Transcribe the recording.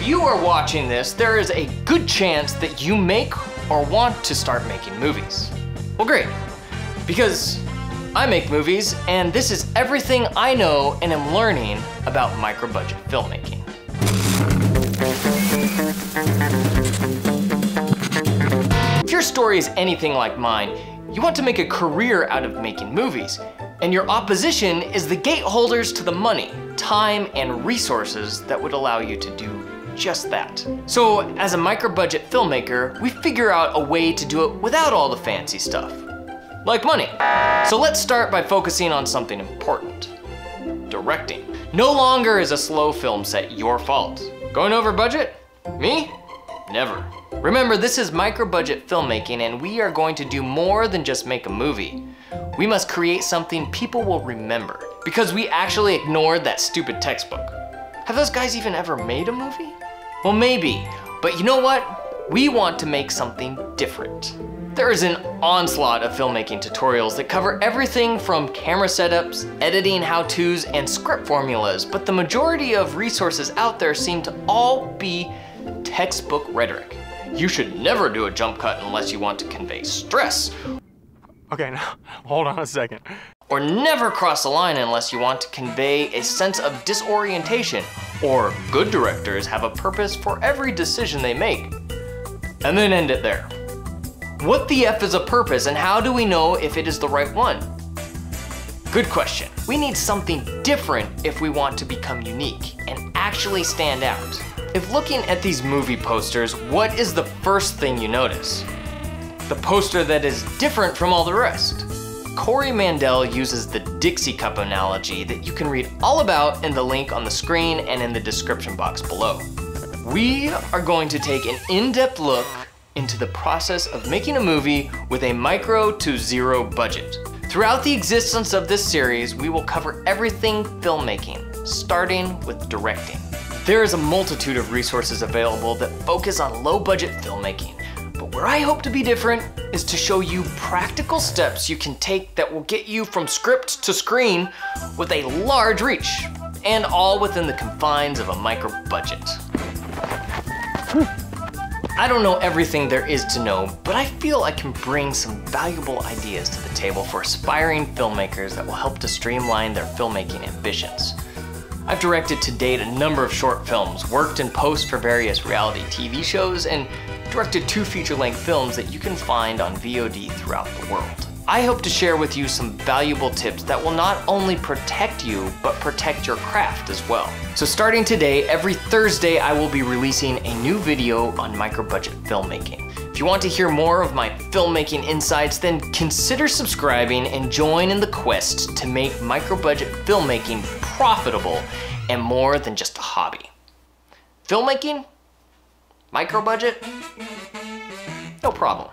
you are watching this, there is a good chance that you make or want to start making movies. Well, great, because I make movies, and this is everything I know and am learning about micro-budget filmmaking. If your story is anything like mine, you want to make a career out of making movies, and your opposition is the gateholders to the money, time, and resources that would allow you to do just that. So as a micro-budget filmmaker, we figure out a way to do it without all the fancy stuff, like money. So let's start by focusing on something important: directing. No longer is a slow film set your fault. Going over budget? Me? Never. Remember, this is micro-budget filmmaking, and we are going to do more than just make a movie. We must create something people will remember, because we actually ignored that stupid textbook. Have those guys even ever made a movie? Well, maybe, but you know what? We want to make something different. There is an onslaught of filmmaking tutorials that cover everything from camera setups, editing how-tos, and script formulas, but the majority of resources out there seem to all be textbook rhetoric. You should never do a jump cut unless you want to convey stress. Okay, now, hold on a second. Or never cross a line unless you want to convey a sense of disorientation. Or good directors have a purpose for every decision they make. And then end it there. What the F is a purpose, and how do we know if it is the right one? Good question. We need something different if we want to become unique and actually stand out. If looking at these movie posters, what is the first thing you notice? The poster that is different from all the rest. Corey Mandel uses the Dixie Cup analogy that you can read all about in the link on the screen and in the description box below. We are going to take an in-depth look into the process of making a movie with a micro to zero budget. Throughout the existence of this series, we will cover everything filmmaking, starting with directing. There is a multitude of resources available that focus on low-budget filmmaking, but where I hope to be different is to show you practical steps you can take that will get you from script to screen with a large reach, and all within the confines of a micro-budget. I don't know everything there is to know, but I feel I can bring some valuable ideas to the table for aspiring filmmakers that will help to streamline their filmmaking ambitions. I've directed to date a number of short films, worked in post for various reality TV shows, and directed 2 feature-length films that you can find on VOD throughout the world. I hope to share with you some valuable tips that will not only protect you, but protect your craft as well. So starting today, every Thursday, I will be releasing a new video on micro-budget filmmaking. If you want to hear more of my filmmaking insights, then consider subscribing and join in the quest to make micro-budget filmmaking profitable and more than just a hobby. Filmmaking? Micro-budget? No problem.